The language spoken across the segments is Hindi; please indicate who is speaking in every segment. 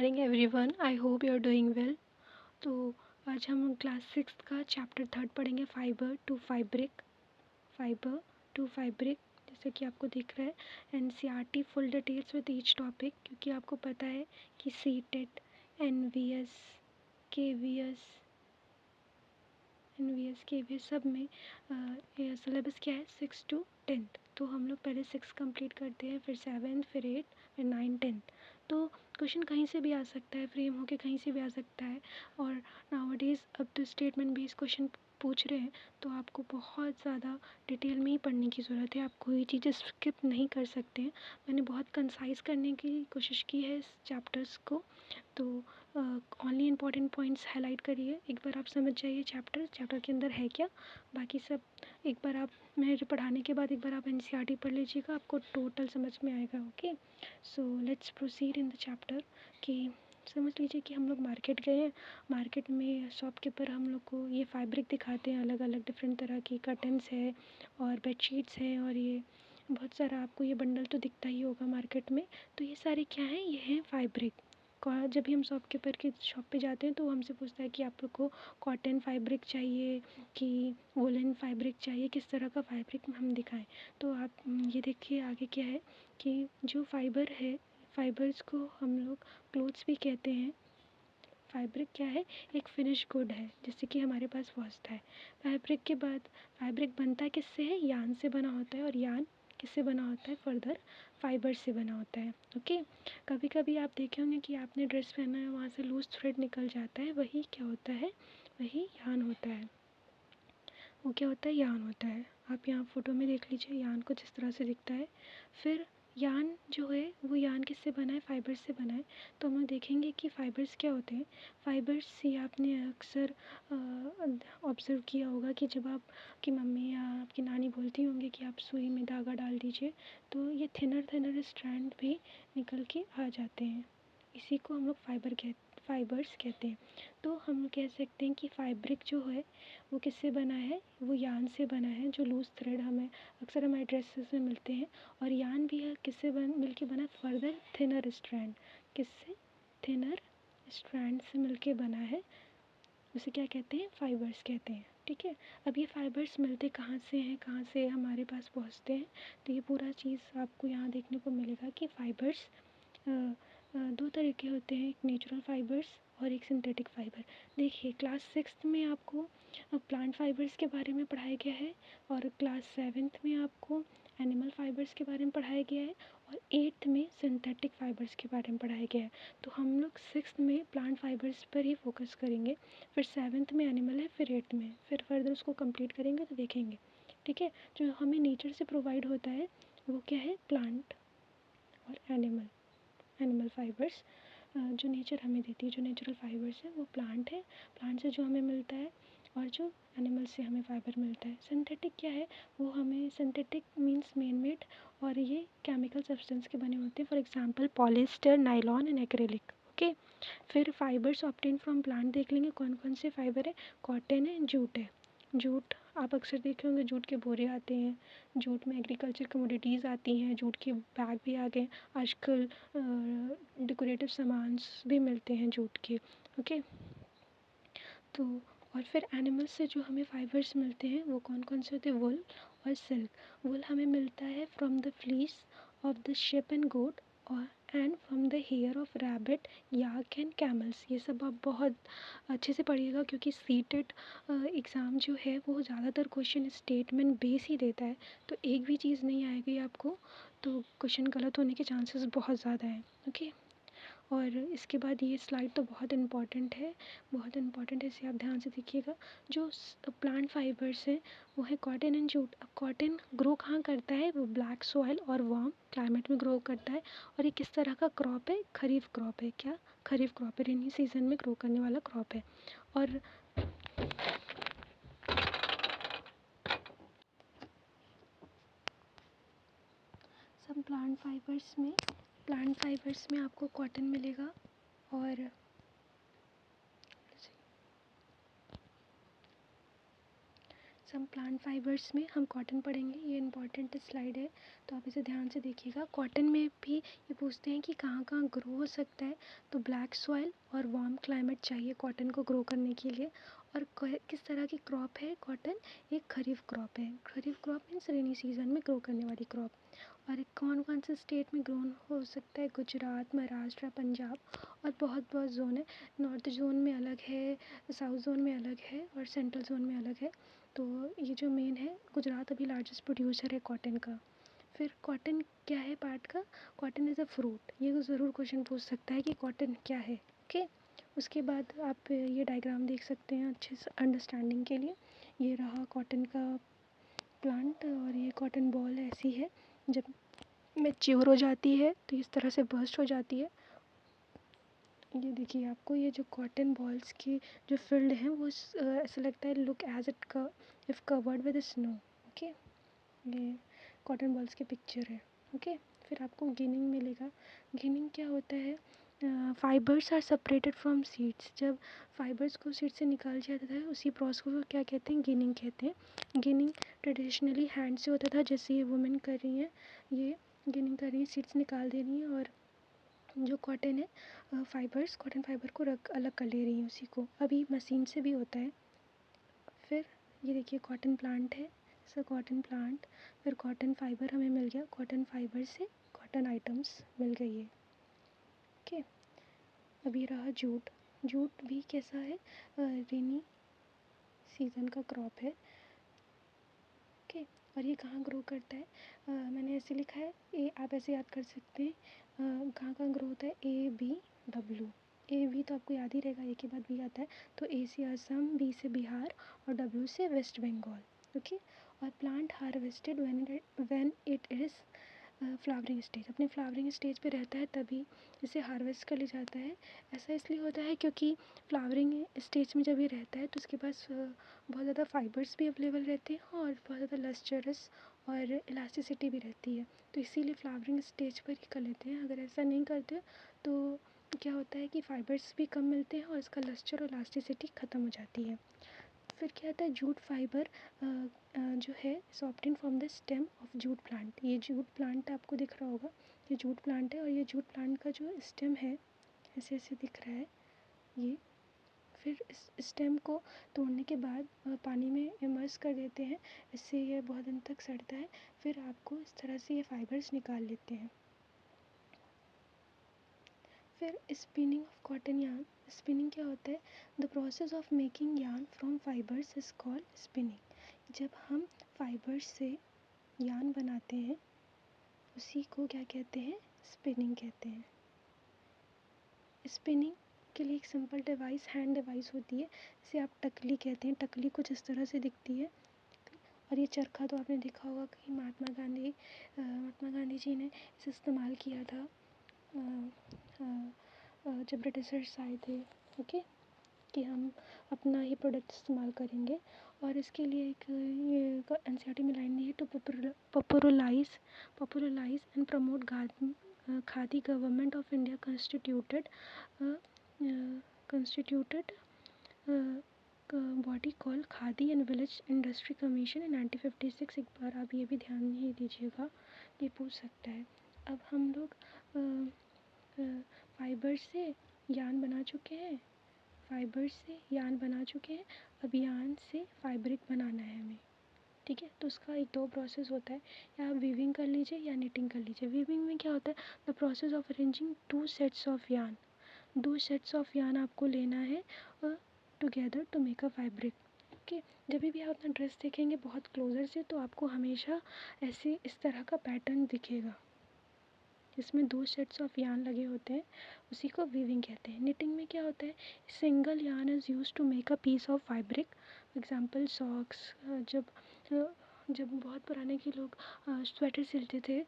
Speaker 1: Morning everyone, I hope you are doing well. तो आज हम क्लास 6 का चैप्टर 3 पढ़ेंगे, fibre to fabric. Fibre to fabric जैसे कि आपको दिख रहा है, NCERT full details with each topic, क्योंकि आपको पता है कि सीटेट, एनवीएस, केवीएस, सब में सिलेबस क्या है 6 to 10। तो हम लोग पहले 6 कंप्लीट करते हैं, फिर 7, फिर 8, फिर 9, 10। तो क्वेश्चन कहीं से भी आ सकता है, फ्रेम होके कहीं से भी आ सकता है। और नाउअडेज़ अब तो स्टेटमेंट बेस्ड क्वेश्चन पूछ रहे हैं, तो आपको बहुत ज़्यादा डिटेल में ही पढ़ने की ज़रूरत है। आप कोई चीज़ें स्किप नहीं कर सकते हैं। मैंने बहुत कंसाइज करने की कोशिश की है इस चैप्टर्स को, तो ओनली इम्पॉर्टेंट पॉइंट्स हाईलाइट करिए। एक बार आप समझ जाइए चैप्टर के अंदर है क्या। बाकी सब एक बार आप मेरे पढ़ाने के बाद एक बार आप एनसीईआरटी पढ़ लीजिएगा, आपको टोटल समझ में आएगा। Okay, so let's proceed in the chapter. कि समझ लीजिए कि हम लोग मार्केट गए हैं, मार्केट में शॉपकीपर हम लोग को ये फैब्रिक दिखाते हैं, अलग अलग डिफरेंट तरह की कर्टन्स है और बेडशीट्स हैं, और ये बहुत सारा आपको ये बंडल तो दिखता ही होगा मार्केट में। तो ये सारे क्या हैं, ये हैं फैब्रिक। जब भी हम शॉपकीपर की शॉप पे जाते हैं तो वो हमसे पूछता है कि आप लोग को कॉटन फैब्रिक चाहिए कि वुलन फैब्रिक चाहिए, किस तरह का फैब्रिक हम दिखाएं। तो आप ये देखिए आगे क्या है कि जो फाइबर है, फाइबर्स को हम लोग क्लोथ्स भी कहते हैं। फैब्रिक क्या है, एक फिनिश गुड है, जैसे कि हमारे पास वस्त्र है। फैब्रिक के बाद फैब्रिक बनता है किससे है, यान से बना होता है, और यान किससे बना होता है, फर्दर फाइबर से बना होता है। ओके, कभी कभी आप देखे होंगे कि आपने ड्रेस पहना है, वहाँ से लूज थ्रेड निकल जाता है, वही क्या होता है, वही यान होता है। वो क्या होता है, यान होता है। आप यहाँ फ़ोटो में देख लीजिए यान कुछ इस तरह से दिखता है। फिर यान जो है वो यान किससे बना है, फाइबर्स से बना है। तो हम लोग देखेंगे कि फाइबर्स क्या होते हैं। फाइबर्स ये आपने अक्सर ऑब्ज़र्व किया होगा कि जब आपकी मम्मी या आपकी नानी बोलती होंगी कि आप सुई में धागा डाल दीजिए, तो ये थिनर स्ट्रैंड भी निकल के आ जाते हैं। इसी को हम लोग फाइबर्स कहते हैं। तो हम कह सकते हैं कि फैब्रिक जो है वो किससे बना है, वो यान से बना है। जो लूज़ थ्रेड हमें अक्सर हमारे ड्रेसेस में मिलते हैं, और यान भी है किससे मिलके बना है, फर्दर थिनर स्ट्रैंड। किससे, थिनर स्ट्रैंड से मिलके बना है, उसे क्या कहते हैं, फाइबर्स कहते हैं। ठीक है, अब ये फाइबर्स मिलते कहाँ से हैं, कहाँ से हमारे पास पहुँचते हैं, तो ये पूरा चीज़ आपको यहाँ देखने को मिलेगा कि फाइबर्स दो तरह के होते हैं, एक नेचुरल फाइबर्स और एक सिंथेटिक फाइबर। देखिए क्लास 6 में आपको प्लांट फाइबर्स के बारे में पढ़ाया गया है, और क्लास 7 में आपको एनिमल फाइबर्स के बारे में पढ़ाया गया है, और 8th में सिंथेटिक फाइबर्स के बारे में पढ़ाया गया है। तो हम लोग 6th में प्लांट फाइबर्स पर ही फोकस करेंगे, फिर 7th में एनिमल है, फिर 8th में, फिर फर्दर उसको कंप्लीट करेंगे तो देखेंगे। ठीक है, जो हमें नेचर से प्रोवाइड होता है वो क्या है, प्लांट और एनिमल फाइबर्स। जो नेचर हमें देती है, जो नेचुरल फाइबर्स है वो प्लांट है, प्लांट से जो हमें मिलता है, और जो एनिमल से हमें फाइबर मिलता है। सिंथेटिक क्या है, वो हमें, सिंथेटिक मीन्स मैन मेड, और ये केमिकल सब्सटेंस के बने होते हैं, for example polyester, nylon and acrylic. Okay, फिर फाइबर्स ऑब्टेन फ्रॉम प्लांट देख लेंगे, कौन कौन से फाइबर है, कॉटन है, जूट है। जूट आप अक्सर देखे होंगे, जूट के बोरे आते हैं, जूट में एग्रीकल्चर कमोडिटीज़ आती हैं, जूट के बैग भी आ गए आजकल, डेकोरेटिव सामान्स भी मिलते हैं जूट के। ओके, तो और फिर एनिमल्स से जो हमें फाइबर्स मिलते हैं वो कौन कौन से होते हैं, वुल और सिल्क। वुल हमें मिलता है from the fleece of the sheep and goat, और and from the hair of rabbit, yak and camels. ये सब आप बहुत अच्छे से पढ़िएगा, क्योंकि सीटेट एग्ज़ाम जो है वो ज़्यादातर क्वेश्चन स्टेटमेंट बेस ही देता है, तो एक भी चीज़ नहीं आएगी आपको, तो क्वेश्चन गलत होने के चांसेस बहुत ज़्यादा हैं। ओके, और इसके बाद ये स्लाइड तो बहुत इम्पॉर्टेंट है, बहुत इम्पॉर्टेंट है, इसे आप ध्यान से देखिएगा। जो प्लांट फाइबर्स हैं वो है कॉटन एंड जूट। अब कॉटन ग्रो कहाँ करता है, वो ब्लैक सॉइल और वार्म क्लाइमेट में ग्रो करता है, और ये किस तरह का क्रॉप है, खरीफ क्रॉप है। क्या, खरीफ क्रॉप है, रेनी सीजन में ग्रो करने वाला क्रॉप है। और सब प्लांट फाइबर्स में आपको कॉटन मिलेगा, और सम प्लांट फाइबर्स में हम कॉटन पढ़ेंगे। ये इंपॉर्टेंट स्लाइड है तो आप इसे ध्यान से देखिएगा। कॉटन में भी ये पूछते हैं कि कहाँ कहाँ ग्रो हो सकता है, तो ब्लैक सॉइल और वार्म क्लाइमेट चाहिए कॉटन को ग्रो करने के लिए। और किस तरह की क्रॉप है कॉटन, एक खरीफ क्रॉप है। खरीफ क्रॉप मीन्स रेनी सीजन में ग्रो करने वाली क्रॉप। और कौन कौन से स्टेट में ग्रो हो सकता है, गुजरात, महाराष्ट्र, पंजाब और बहुत बहुत जोन है। नॉर्थ जोन में अलग है, साउथ जोन में अलग है और सेंट्रल जोन में अलग है। तो ये जो मेन है, गुजरात अभी लार्जेस्ट प्रोड्यूसर है कॉटन का। फिर कॉटन क्या है पार्ट का, कॉटन इज़ अ फ्रूट। ये ज़रूर क्वेश्चन पूछ सकता है कि कॉटन क्या है। ओके, उसके बाद आप ये डायग्राम देख सकते हैं अच्छे से अंडरस्टैंडिंग के लिए। ये रहा कॉटन का प्लांट और ये कॉटन बॉल ऐसी है, जब मैच्योर हो जाती है तो इस तरह से बर्स्ट हो जाती है। ये देखिए आपको ये जो कॉटन बॉल्स की जो फील्ड है वो ऐसा लगता है look as if covered with snow. Okay, ये कॉटन बॉल्स की पिक्चर है। ओके, फिर आपको गिनिंग मिलेगा। गिनिंग क्या होता है, fibres are separated from seeds. जब फाइबर्स को सीड से निकाल जाता है उसी प्रोसेस को क्या कहते हैं, गिनिंग कहते हैं। गिनिंग ट्रेडिशनली हैंड से होता था, जैसे ये वुमेन कर रही हैं, ये गिनिंग कर रही है, सीड्स निकाल दे रही हैं और जो कॉटन है फाइबर्स, कॉटन फाइबर को अलग कर ले रही हैं उसी को। अभी मशीन से भी होता है। फिर ये देखिए कॉटन प्लांट है, सो कॉटन प्लांट, फिर कॉटन फाइबर हमें मिल गया, कॉटन फाइबर से कॉटन आइटम्स मिल गई है। ओके, अभी रहा जूट। जूट भी कैसा है, रेनी सीजन का क्रॉप है। ओके, और ये कहाँ ग्रो करता है, मैंने ऐसे लिखा है, आप ऐसे याद कर सकते हैं कहाँ कहाँ ग्रो होता है, ABW। ए बी तो आपको याद ही रहेगा, ए के बाद बी आता है, तो ए से असम, बी से बिहार और डब्ल्यू से वेस्ट बंगाल। ओके, और plant harvested when it is flowering stage, अपने फ्लावरिंग स्टेज पे रहता है तभी इसे हार्वेस्ट कर लिया जाता है। ऐसा इसलिए होता है क्योंकि फ्लावरिंग स्टेज में जब ये रहता है तो उसके पास बहुत ज़्यादा फाइबर्स भी अवेलेबल रहते हैं और बहुत ज़्यादा लस्चरस और इलास्टिसिटी भी रहती है, तो इसीलिए फ्लावरिंग स्टेज पर ही कर लेते हैं। अगर ऐसा नहीं करते तो क्या होता है कि फाइबर्स भी कम मिलते हैं और इसका लस्चर और इलास्टिसिटी ख़त्म हो जाती है। फिर क्या आता है, जूट फाइबर जो है is obtain from the stem of jute plant. ये जूट प्लांट आपको दिख रहा होगा, ये जूट प्लांट है और ये जूट प्लांट का जो स्टेम है ऐसे ऐसे दिख रहा है ये। फिर इस स्टेम को तोड़ने के बाद पानी में इमर्स कर देते हैं, इससे ये बहुत दिन तक सड़ता है। फिर आपको इस तरह से ये फाइबर्स निकाल लेते हैं। फिर spinning of cotton yarn. Spinning क्या होता है, the process of making yarn from fibres is called spinning. जब हम फाइबर्स से यार्न बनाते हैं उसी को क्या कहते हैं, स्पिनिंग कहते हैं। स्पिनिंग के लिए एक सिंपल डिवाइस, हैंड डिवाइस होती है, इसे आप टकली कहते हैं। टकली कुछ इस तरह से दिखती है। और ये चरखा तो आपने देखा होगा कि महात्मा गांधी जी ने इसे इस्तेमाल किया था जब ब्रिटिशर्स आए थे। ओके, कि हम अपना ही प्रोडक्ट इस्तेमाल करेंगे। और इसके लिए एक ये NCERT में लाइन दी है, to popularise and promote Khadi, government of India constituted body call Khadi and village industry commission in 1956। एक बार आप ये भी ध्यान ही दीजिएगा, ये पूछ सकता है। अब हम लोग फाइबर से यार्न बना चुके हैं, अब यार्न से फैब्रिक बनाना है हमें। ठीक है, तो उसका एक दो प्रोसेस होता है, या आप वीविंग कर लीजिए या निटिंग कर लीजिए। वीविंग में क्या होता है, the process of arranging 2 sets of yarn. 2 sets of yarn आपको लेना है together to make a fabric. Okay, जब भी आप अपना ड्रेस देखेंगे बहुत क्लोजर से तो आपको हमेशा ऐसे इस तरह का पैटर्न दिखेगा, इसमें 2 सेट्स ऑफ यार्न लगे होते हैं, उसी को वीविंग कहते हैं। निटिंग में क्या होता है, single yarn is use to make a piece of fabric. Example socks, जब बहुत पुराने के लोग स्वेटर सिलते थे,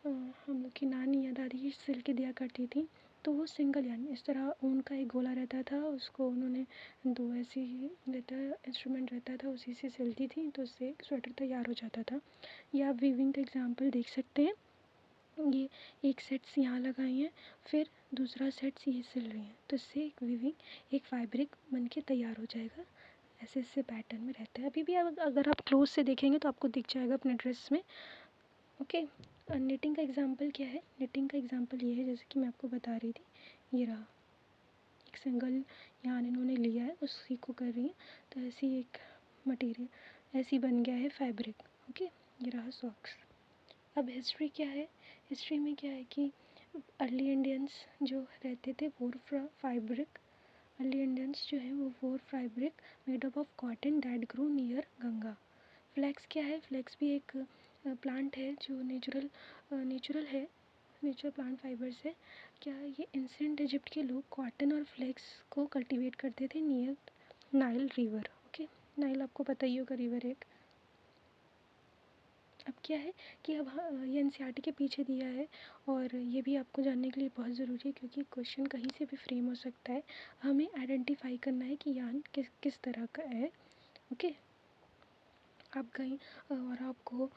Speaker 1: हम लोग की नानी या दादी सिल के दिया करती थी, तो वो सिंगल यार्न इस तरह ऊन का एक गोला रहता था, उसको उन्होंने 2 ऐसे ही इंस्ट्रूमेंट रहता था उसी से सिलती थी, तो उससे स्वेटर तैयार हो जाता था। या आप वीविंग का एग्जाम्पल देख सकते हैं, ये एक सेट्स यहाँ लगाई हैं, फिर दूसरा सेट्स ये सिल रही हैं, तो इससे एक वीविंग, एक फैब्रिक बन के तैयार हो जाएगा ऐसे ऐसे पैटर्न में रहता है। अभी भी अगर आप क्लोज से देखेंगे तो आपको दिख जाएगा अपने ड्रेस में। ओके, निटिंग का एग्जांपल क्या है? निटिंग का एग्जांपल ये है, जैसे कि मैं आपको बता रही थी, ये रहा एक सिंगल यहाँ इन्होंने लिया है, उसी को कर रही है। तो ऐसी एक मटेरियल ऐसी बन गया है फैब्रिक। ओके, ये रहा सॉक्स। अब हिस्ट्री क्या है? हिस्ट्री में क्या है कि अर्ली इंडियंस जो रहते थे वोर फैब्रिक, अर्ली इंडियंस जो है वो wore fabric made up of cotton that grow near Ganga. Flax क्या है? फ्लैक्स भी एक प्लांट है जो नेचुरल है, नेचुरल प्लांट फाइबर्स है। क्या ये एंशिएंट इजिप्ट के लोग कॉटन और फ्लैक्स को कल्टीवेट करते थे near Nile river. Okay, Nile आपको पता ही होगा, रिवर एक। अब क्या है कि अब ये एनसीईआरटी के पीछे दिया है, और ये भी आपको जानने के लिए बहुत ज़रूरी है क्योंकि क्वेश्चन कहीं से भी फ्रेम हो सकता है। हमें आइडेंटिफाई करना है कि यान किस किस तरह का है। ओके, आप गई और आपको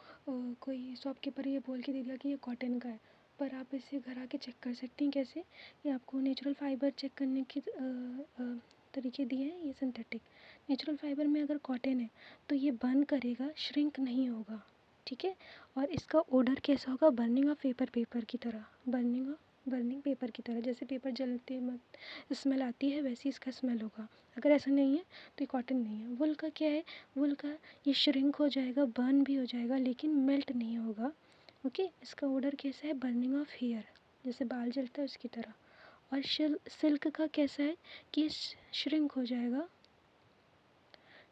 Speaker 1: कोई शॉपकीपर ये बोल के दे दिया कि ये कॉटन का है, पर आप इसे घर आके चेक कर सकती हैं। कैसे? ये आपको नेचुरल फाइबर चेक करने के तरीके दिए हैं। ये सिंथेटिक, नेचुरल फाइबर में अगर कॉटन है तो ये बर्न करेगा, श्रिंक नहीं होगा, ठीक है। और इसका ओडर कैसा होगा? बर्निंग ऑफ पेपर की तरह, बर्निंग पेपर की तरह। जैसे पेपर जलते वक्त स्मेल आती है, वैसी इसका स्मेल होगा। अगर ऐसा नहीं है तो ये कॉटन नहीं है। वुल का क्या है? वुल का ये श्रिंक हो जाएगा, बर्न भी हो जाएगा, लेकिन मेल्ट नहीं होगा। ओके, इसका ओडर कैसा है? बर्निंग ऑफ हेयर, जैसे बाल जलता है उसकी तरह। और सिल्क का कैसा है कि श्रिंक हो जाएगा,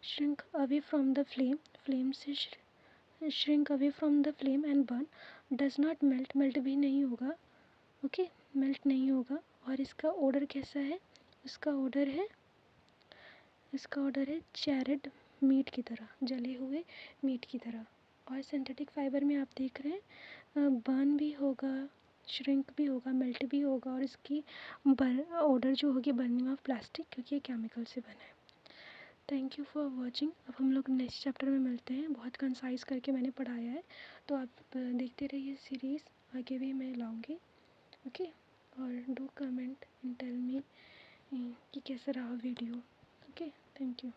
Speaker 1: shrink away from the flame, flame से shrink away from the flame and burn, does not melt, melt भी नहीं होगा। ओके, मेल्ट नहीं होगा। और इसका ऑर्डर कैसा है? इसका ऑर्डर है चैरेड मीट की तरह, जले हुए मीट की तरह। और सिंथेटिक फाइबर में आप देख रहे हैं बर्न भी होगा, श्रिंक भी होगा, मेल्ट भी होगा, और इसकी ऑर्डर जो होगी बर्निंग ऑफ प्लास्टिक, क्योंकि ये केमिकल से बना है। Thank you for watching. अब हम लोग नेक्स्ट चैप्टर में मिलते हैं। बहुत कंसाइज करके मैंने पढ़ाया है, तो आप देखते रहिए सीरीज़, आगे भी मैं लाऊंगी। ओके, और do comment and tell me कि कैसा रहा वीडियो। Okay, thank you.